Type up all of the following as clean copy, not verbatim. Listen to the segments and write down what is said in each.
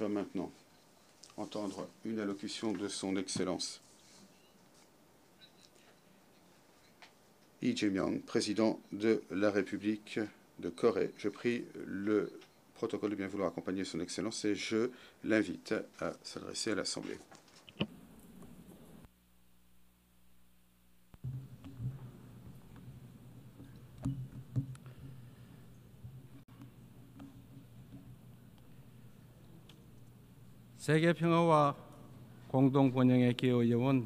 va maintenant entendre une allocution de son Excellence Lee Jae-myung, président de la République de Corée. Je prie le protocole de bien vouloir accompagner son Excellence et je l'invite à s'adresser à l'Assemblée. 세계 평화와 공동 번영의 기여원.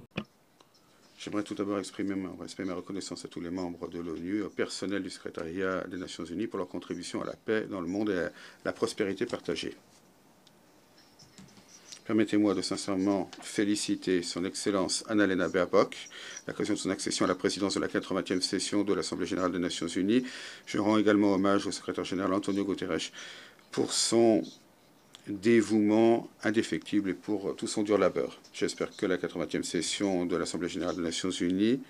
J'aimerais tout d'abord exprimer mon respect et ma reconnaissance à tous les membres de l'ONU, au personnel du secrétariat des Nations Unies pour leur contribution à la paix dans le monde et à la prospérité partagée. Permettez-moi de sincèrement féliciter son Excellence Annalena Baerbock, à l'occasion de son accession à la présidence de la 80e session de l'Assemblée générale des Nations Unies. Je rends également hommage au secrétaire général Antonio Guterres pour son dévouement indéfectible et pour tout son dur labeur. J'espère que la 80e session de l'Assemblée générale des Nations Unies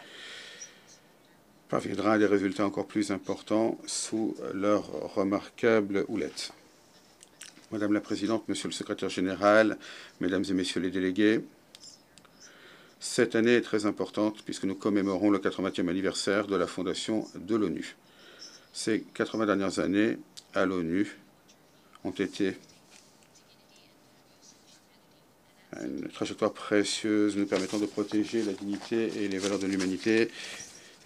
parviendra à des résultats encore plus importants sous leur remarquable houlette. Madame la Présidente, Monsieur le Secrétaire général, Mesdames et Messieurs les délégués, cette année est très importante puisque nous commémorons le 80e anniversaire de la fondation de l'ONU. Ces 80 dernières années à l'ONU ont été une trajectoire précieuse nous permettant de protéger la dignité et les valeurs de l'humanité.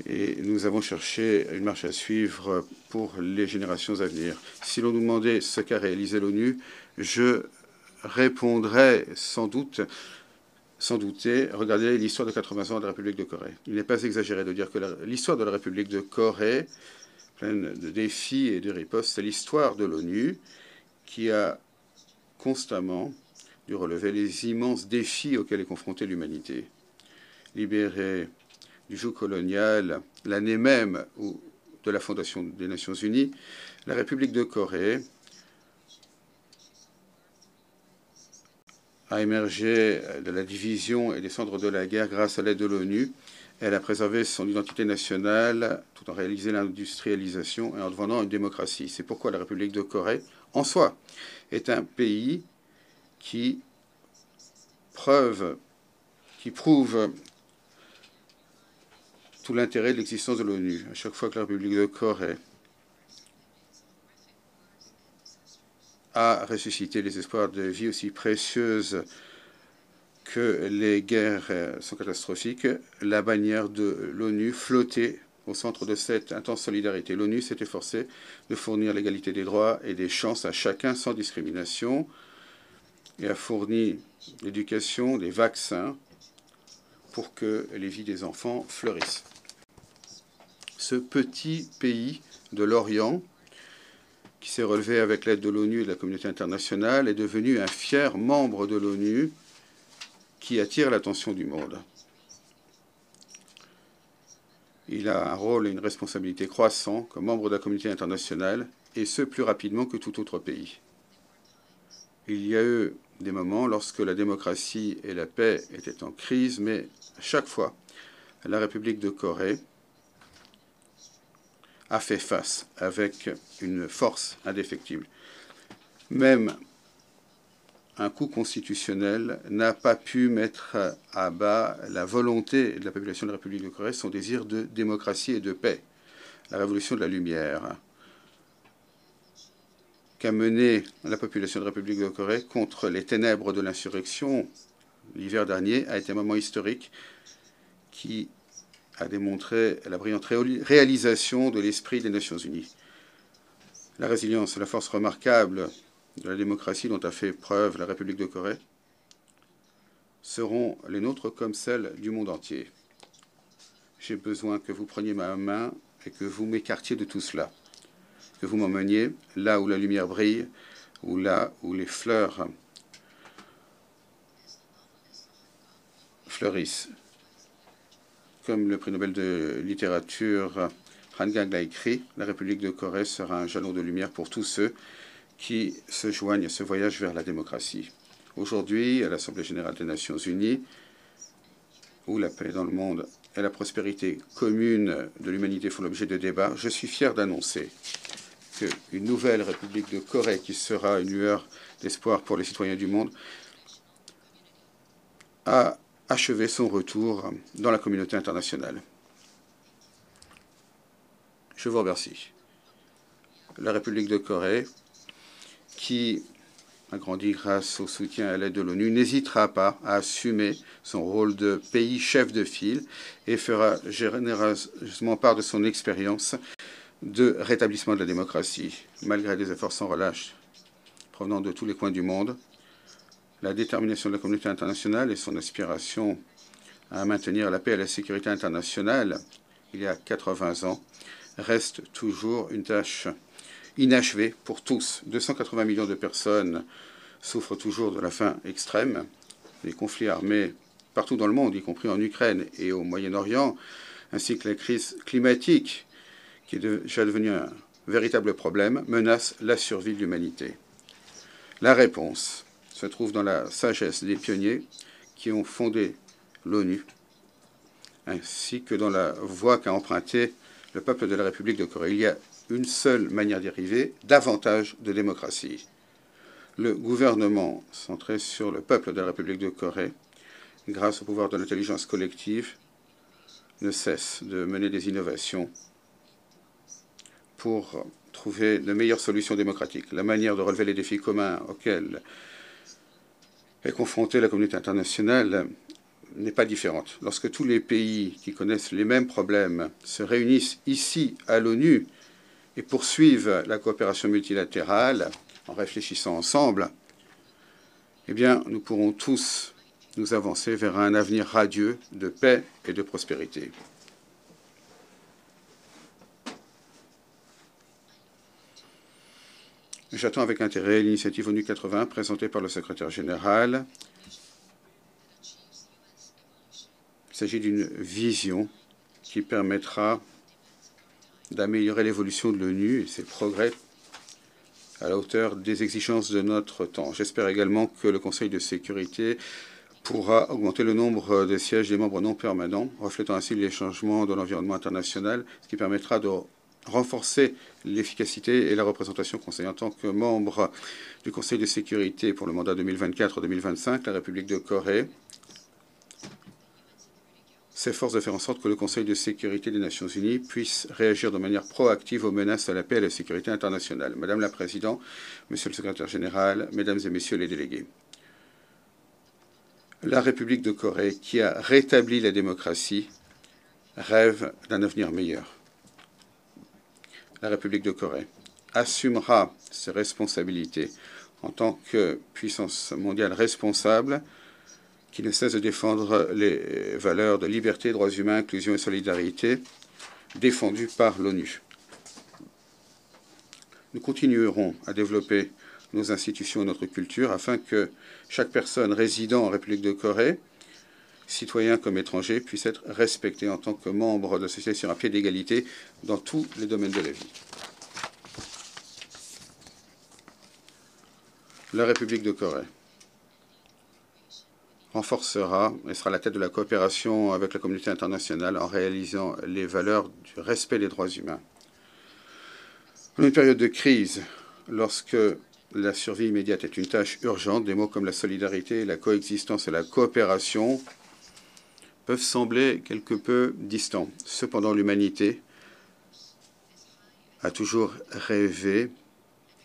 Et nous avons cherché une marche à suivre pour les générations à venir. Si l'on nous demandait ce qu'a réalisé l'ONU, je répondrais sans douter, regardez l'histoire de 80 ans de la République de Corée. Il n'est pas exagéré de dire que l'histoire de la République de Corée, pleine de défis et de ripostes, c'est l'histoire de l'ONU qui a constamment dû relever les immenses défis auxquels est confrontée l'humanité. Libérée du joug colonial, l'année même de la fondation des Nations Unies, la République de Corée a émergé de la division et des cendres de la guerre grâce à l'aide de l'ONU. Elle a préservé son identité nationale tout en réalisant l'industrialisation et en devenant une démocratie. C'est pourquoi la République de Corée, en soi, est un pays qui prouve tout l'intérêt de l'existence de l'ONU. À chaque fois que la République de Corée a ressuscité les espoirs de vie aussi précieuses que les guerres sont catastrophiques, la bannière de l'ONU flottait au centre de cette intense solidarité. L'ONU s'est efforcée de fournir l'égalité des droits et des chances à chacun sans discrimination et a fourni l'éducation, des vaccins pour que les vies des enfants fleurissent. Ce petit pays de l'Orient, qui s'est relevé avec l'aide de l'ONU et de la communauté internationale, est devenu un fier membre de l'ONU qui attire l'attention du monde. Il a un rôle et une responsabilité croissants comme membre de la communauté internationale, et ce plus rapidement que tout autre pays. Il y a eu des moments lorsque la démocratie et la paix étaient en crise, mais à chaque fois, la République de Corée a fait face avec une force indéfectible. Même un coup constitutionnel n'a pas pu mettre à bas la volonté de la population de la République de Corée, son désir de démocratie et de paix. La révolution de la lumière qu'a menée la population de la République de Corée contre les ténèbres de l'insurrection l'hiver dernier a été un moment historique qui a démontré la brillante réalisation de l'esprit des Nations Unies. La résilience et la force remarquable de la démocratie dont a fait preuve la République de Corée seront les nôtres comme celles du monde entier. J'ai besoin que vous preniez ma main et que vous m'écartiez de tout cela, que vous m'emmeniez là où la lumière brille, ou là où les fleurs fleurissent. Comme le prix Nobel de littérature Han Gang l'a écrit, la République de Corée sera un jalon de lumière pour tous ceux qui se joignent à ce voyage vers la démocratie. Aujourd'hui, à l'Assemblée générale des Nations unies, où la paix dans le monde et la prospérité commune de l'humanité font l'objet de débats, je suis fier d'annoncer qu'une nouvelle République de Corée, qui sera une lueur d'espoir pour les citoyens du monde, a achevé son retour dans la communauté internationale. Je vous remercie. La République de Corée, qui a grandi grâce au soutien et à l'aide de l'ONU, n'hésitera pas à assumer son rôle de pays chef de file et fera généreusement part de son expérience de rétablissement de la démocratie. Malgré des efforts sans relâche provenant de tous les coins du monde, la détermination de la communauté internationale et son aspiration à maintenir la paix et la sécurité internationale il y a 80 ans reste toujours une tâche inachevée pour tous. 280 millions de personnes souffrent toujours de la faim extrême. Les conflits armés partout dans le monde, y compris en Ukraine et au Moyen-Orient, ainsi que la crise climatique, qui est déjà devenue un véritable problème, menacent la survie de l'humanité. La réponse se trouve dans la sagesse des pionniers qui ont fondé l'ONU, ainsi que dans la voie qu'a empruntée le peuple de la République de Corée. Il y a une seule manière d'y arriver, davantage de démocratie. Le gouvernement centré sur le peuple de la République de Corée, grâce au pouvoir de l'intelligence collective, ne cesse de mener des innovations pour trouver de meilleures solutions démocratiques. La manière de relever les défis communs auxquels est confrontée la communauté internationale n'est pas différente. Lorsque tous les pays qui connaissent les mêmes problèmes se réunissent ici à l'ONU et poursuivent la coopération multilatérale en réfléchissant ensemble, eh bien, nous pourrons tous nous avancer vers un avenir radieux de paix et de prospérité. J'attends avec intérêt l'initiative ONU 80 présentée par le secrétaire général. Il s'agit d'une vision qui permettra d'améliorer l'évolution de l'ONU et ses progrès à la hauteur des exigences de notre temps. J'espère également que le Conseil de sécurité pourra augmenter le nombre de sièges des membres non permanents, reflétant ainsi les changements de l'environnement international, ce qui permettra de renforcer l'efficacité et la représentation conseil. En tant que membre du Conseil de sécurité pour le mandat 2024-2025, la République de Corée s'efforce de faire en sorte que le Conseil de sécurité des Nations Unies puisse réagir de manière proactive aux menaces à la paix et à la sécurité internationale. Madame la Présidente, Monsieur le Secrétaire général, Mesdames et Messieurs les délégués, la République de Corée, qui a rétabli la démocratie, rêve d'un avenir meilleur. La République de Corée assumera ses responsabilités en tant que puissance mondiale responsable qui ne cesse de défendre les valeurs de liberté, droits humains, inclusion et solidarité défendues par l'ONU. Nous continuerons à développer nos institutions et notre culture afin que chaque personne résidant en République de Corée, citoyen comme étranger, puisse être respecté en tant que membre de la société sur un pied d'égalité dans tous les domaines de la vie. La République de Corée renforcera et sera à la tête de la coopération avec la communauté internationale en réalisant les valeurs du respect des droits humains. En une période de crise, lorsque la survie immédiate est une tâche urgente, des mots comme la solidarité, la coexistence et la coopération peuvent sembler quelque peu distants. Cependant, l'humanité a toujours rêvé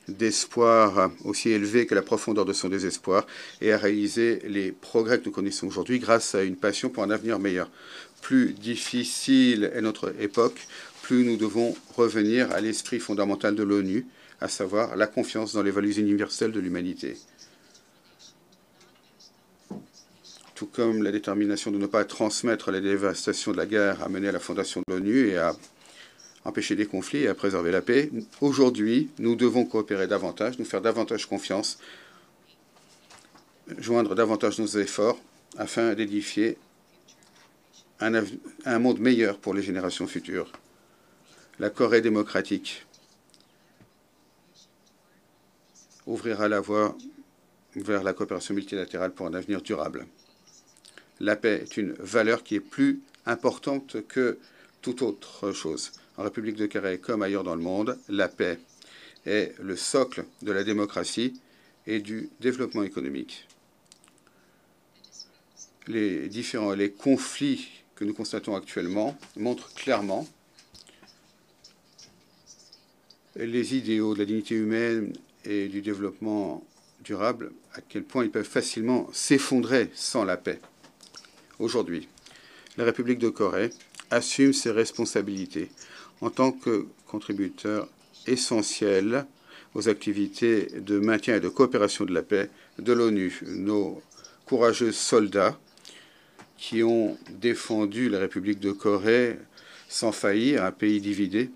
d'espoir aussi élevé que la profondeur de son désespoir et à réaliser les progrès que nous connaissons aujourd'hui grâce à une passion pour un avenir meilleur. Plus difficile est notre époque, plus nous devons revenir à l'esprit fondamental de l'ONU, à savoir la confiance dans les valeurs universelles de l'humanité. Tout comme la détermination de ne pas transmettre la dévastation de la guerre a mené à la fondation de l'ONU et à empêcher des conflits et à préserver la paix. Aujourd'hui, nous devons coopérer davantage, nous faire davantage confiance, joindre davantage nos efforts afin d'édifier un monde meilleur pour les générations futures. La Corée démocratique ouvrira la voie vers la coopération multilatérale pour un avenir durable. La paix est une valeur qui est plus importante que toute autre chose. En République de Corée comme ailleurs dans le monde, la paix est le socle de la démocratie et du développement économique. Les conflits que nous constatons actuellement montrent clairement les idéaux de la dignité humaine et du développement durable, à quel point ils peuvent facilement s'effondrer sans la paix. Aujourd'hui, la République de Corée assume ses responsabilités en tant que contributeur essentiel aux activités de maintien et de coopération de la paix de l'ONU. Nos courageux soldats qui ont défendu la République de Corée sans faillir, un pays divisé,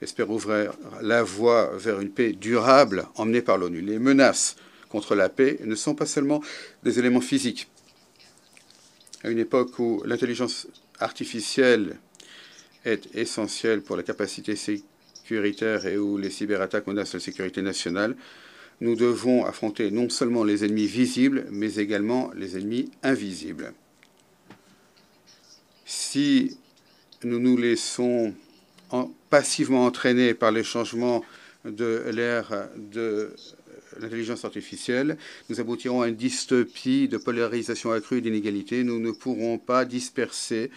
espèrent ouvrir la voie vers une paix durable emmenée par l'ONU. Les menaces contre la paix ne sont pas seulement des éléments physiques. À une époque où l'intelligence artificielle est essentielle pour la capacité sécuritaire et où les cyberattaques menacent la sécurité nationale, nous devons affronter non seulement les ennemis visibles, mais également les ennemis invisibles. Si nous nous laissons passivement entraînés par les changements de l'ère de l'intelligence artificielle, nous aboutirons à une dystopie de polarisation accrue et d'inégalité. Nous ne pourrons pas disperser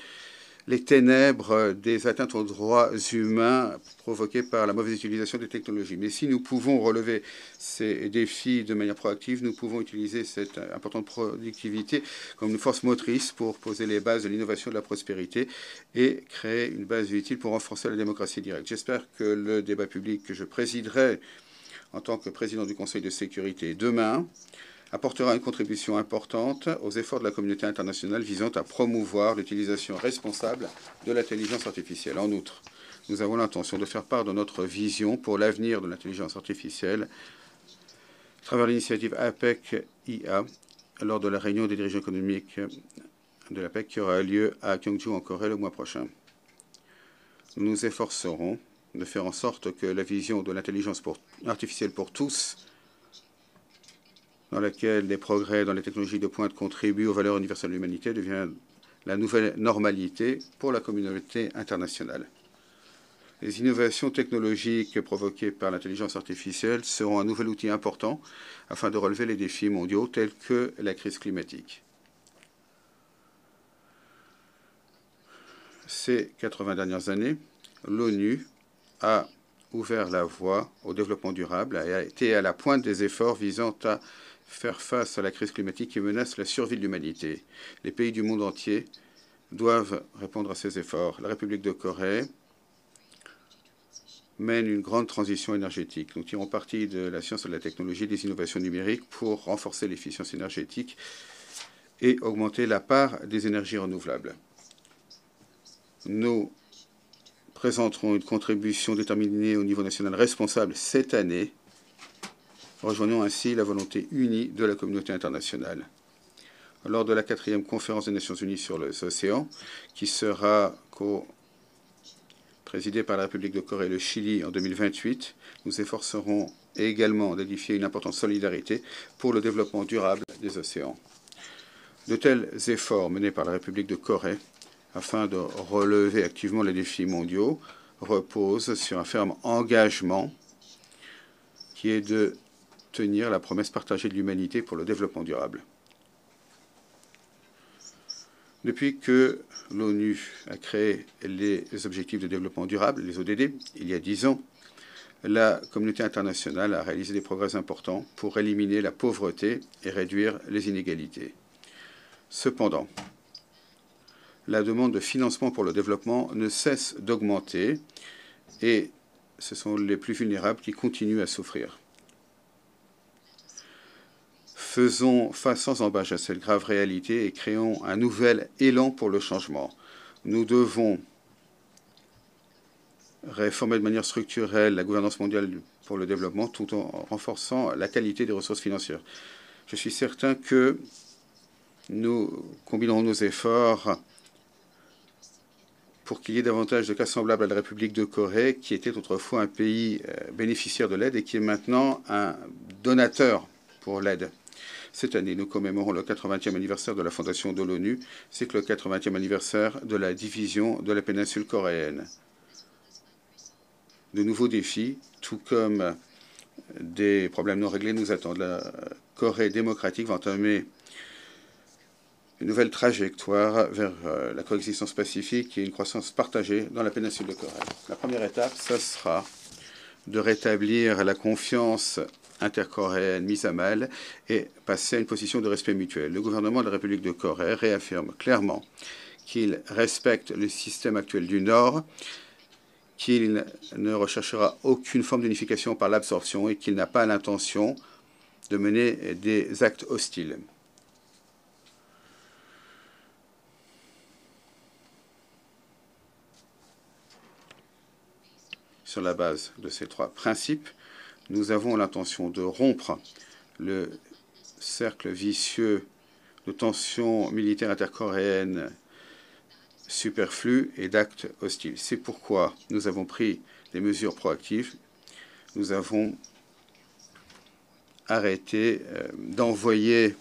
les ténèbres des atteintes aux droits humains provoquées par la mauvaise utilisation des technologies. Mais si nous pouvons relever ces défis de manière proactive, nous pouvons utiliser cette importante productivité comme une force motrice pour poser les bases de l'innovation et de la prospérité et créer une base utile pour renforcer la démocratie directe. J'espère que le débat public que je présiderai en tant que président du Conseil de sécurité demain apportera une contribution importante aux efforts de la communauté internationale visant à promouvoir l'utilisation responsable de l'intelligence artificielle. En outre, nous avons l'intention de faire part de notre vision pour l'avenir de l'intelligence artificielle à travers l'initiative APEC-IA lors de la réunion des dirigeants économiques de l'APEC qui aura lieu à Gyeongju en Corée le mois prochain. Nous nous efforcerons de faire en sorte que la vision de l'intelligence artificielle pour tous, dans laquelle les progrès dans les technologies de pointe contribuent aux valeurs universelles de l'humanité, devient la nouvelle normalité pour la communauté internationale. Les innovations technologiques provoquées par l'intelligence artificielle seront un nouvel outil important afin de relever les défis mondiaux tels que la crise climatique. Ces 80 dernières années, l'ONU a ouvert la voie au développement durable et a été à la pointe des efforts visant à faire face à la crise climatique qui menace la survie de l'humanité. Les pays du monde entier doivent répondre à ces efforts. La République de Corée mène une grande transition énergétique. Nous tirons parti de la science et de la technologie et des innovations numériques pour renforcer l'efficience énergétique et augmenter la part des énergies renouvelables. Nous présenterons une contribution déterminée au niveau national responsable cette année, rejoignant ainsi la volonté unie de la communauté internationale. Lors de la 4e conférence des Nations Unies sur les océans, qui sera présidée par la République de Corée et le Chili en 2028, nous efforcerons également d'édifier une importante solidarité pour le développement durable des océans. De tels efforts menés par la République de Corée afin de relever activement les défis mondiaux reposent sur un ferme engagement qui est de tenir la promesse partagée de l'humanité pour le développement durable. Depuis que l'ONU a créé les objectifs de développement durable, les ODD, il y a 10 ans, la communauté internationale a réalisé des progrès importants pour éliminer la pauvreté et réduire les inégalités. Cependant, la demande de financement pour le développement ne cesse d'augmenter et ce sont les plus vulnérables qui continuent à souffrir. Faisons face sans embâche à cette grave réalité et créons un nouvel élan pour le changement. Nous devons réformer de manière structurelle la gouvernance mondiale pour le développement tout en renforçant la qualité des ressources financières. Je suis certain que nous combinerons nos efforts pour qu'il y ait davantage de cas semblables à la République de Corée, qui était autrefois un pays bénéficiaire de l'aide et qui est maintenant un donateur pour l'aide. Cette année, nous commémorons le 80e anniversaire de la fondation de l'ONU, c'est que le 80e anniversaire de la division de la péninsule coréenne. de nouveaux défis, tout comme des problèmes non réglés nous attendent. La Corée démocratique va entamer une nouvelle trajectoire vers la coexistence pacifique et une croissance partagée dans la péninsule de Corée. La première étape, ce sera de rétablir la confiance intercoréenne mise à mal et passer à une position de respect mutuel. Le gouvernement de la République de Corée réaffirme clairement qu'il respecte le système actuel du Nord, qu'il ne recherchera aucune forme d'unification par l'absorption et qu'il n'a pas l'intention de mener des actes hostiles. Sur la base de ces trois principes, nous avons l'intention de rompre le cercle vicieux de tensions militaires intercoréennes superflues et d'actes hostiles. C'est pourquoi nous avons pris des mesures proactives. Nous avons arrêté d'envoyer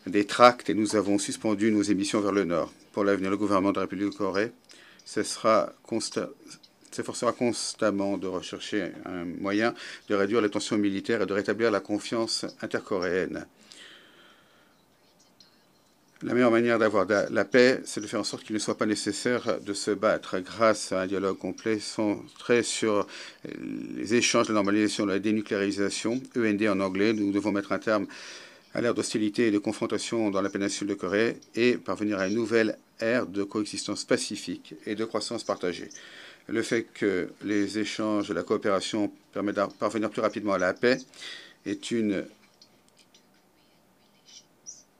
des tracts et nous avons suspendu nos émissions vers le nord. Pour l'avenir, le gouvernement de la République de Corée s'efforcera constamment de rechercher un moyen de réduire les tensions militaires et de rétablir la confiance intercoréenne. La meilleure manière d'avoir la paix, c'est de faire en sorte qu'il ne soit pas nécessaire de se battre grâce à un dialogue complet centré sur les échanges, la normalisation, la dénucléarisation, END en anglais. Nous devons mettre un terme à l'ère d'hostilité et de confrontation dans la péninsule de Corée et parvenir à une nouvelle ère de coexistence pacifique et de croissance partagée. Le fait que les échanges et la coopération permettent de parvenir plus rapidement à la paix est une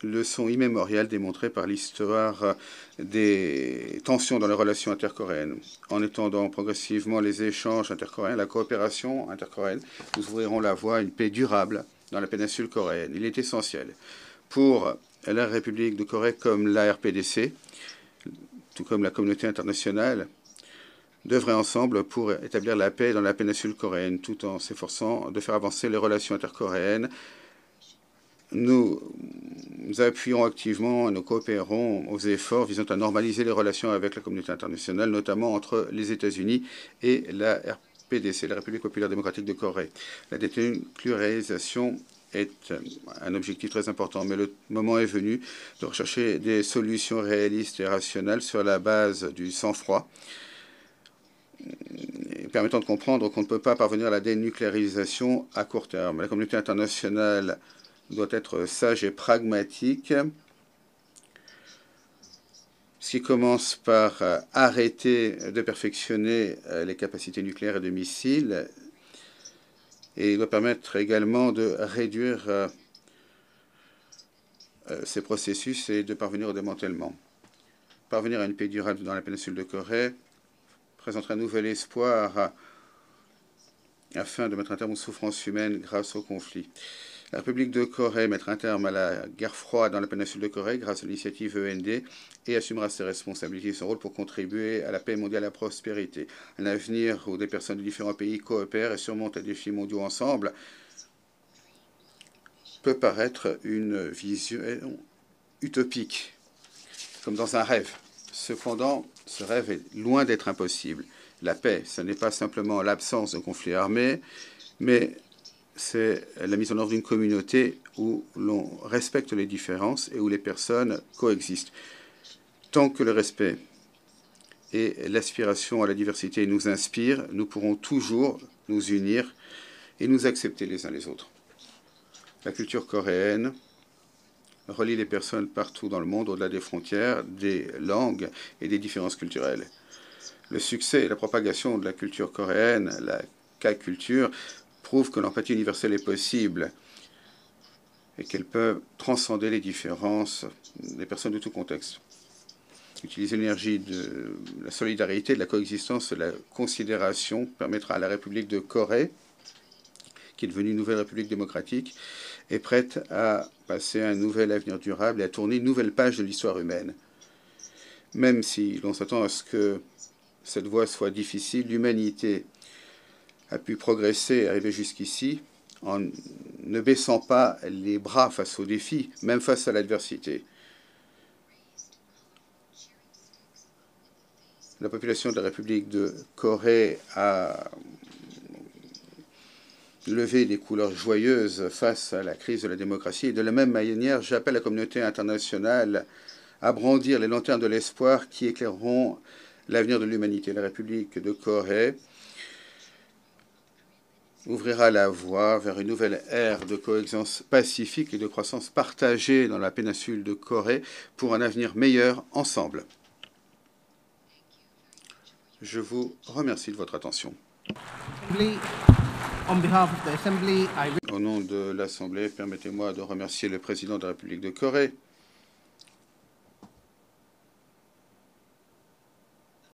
leçon immémoriale démontrée par l'histoire des tensions dans les relations intercoréennes. En étendant progressivement les échanges intercoréens, la coopération intercoréenne, nous ouvrirons la voie à une paix durable dans la péninsule coréenne. Il est essentiel pour la République de Corée comme la RPDC, tout comme la communauté internationale, d'œuvrer ensemble pour établir la paix dans la péninsule coréenne, tout en s'efforçant de faire avancer les relations intercoréennes. Nous appuyons activement, nous coopérons aux efforts visant à normaliser les relations avec la communauté internationale, notamment entre les États-Unis et la RPDC, la République populaire démocratique de Corée. La dénucléarisation est un objectif très important, mais le moment est venu de rechercher des solutions réalistes et rationnelles sur la base du sang-froid, permettant de comprendre qu'on ne peut pas parvenir à la dénucléarisation à court terme. La communauté internationale doit être sage et pragmatique, ce qui commence par arrêter de perfectionner les capacités nucléaires et de missiles, et il doit permettre également de réduire ces processus et de parvenir au démantèlement. Parvenir à une paix durable dans la péninsule de Corée présenterait un nouvel espoir afin de mettre un terme aux souffrances humaines grâce au conflit. La République de Corée mettra un terme à la guerre froide dans la péninsule de Corée grâce à l'initiative END et assumera ses responsabilités et son rôle pour contribuer à la paix mondiale et à la prospérité. Un avenir où des personnes de différents pays coopèrent et surmontent les défis mondiaux ensemble peut paraître une vision utopique, comme dans un rêve. Cependant, ce rêve est loin d'être impossible. La paix, ce n'est pas simplement l'absence de conflits armés, mais c'est la mise en œuvre d'une communauté où l'on respecte les différences et où les personnes coexistent. Tant que le respect et l'aspiration à la diversité nous inspirent, nous pourrons toujours nous unir et nous accepter les uns les autres. La culture coréenne relie les personnes partout dans le monde, au-delà des frontières, des langues et des différences culturelles. Le succès et la propagation de la culture coréenne, la K-culture, prouve que l'empathie universelle est possible et qu'elle peut transcender les différences des personnes de tout contexte. Utiliser l'énergie de la solidarité, de la coexistence, de la considération permettra à la République de Corée, qui est devenue une nouvelle République démocratique, est prête à passer à un nouvel avenir durable et à tourner une nouvelle page de l'histoire humaine. Même si l'on s'attend à ce que cette voie soit difficile, l'humanité a pu progresser et arriver jusqu'ici en ne baissant pas les bras face aux défis, même face à l'adversité. La population de la République de Corée a levé des couleurs joyeuses face à la crise de la démocratie. Et de la même manière, j'appelle la communauté internationale à brandir les lanternes de l'espoir qui éclaireront l'avenir de l'humanité. La République de Corée ouvrira la voie vers une nouvelle ère de coexistence pacifique et de croissance partagée dans la péninsule de Corée pour un avenir meilleur ensemble. Je vous remercie de votre attention. Au nom de l'Assemblée, permettez-moi de remercier le président de la République de Corée,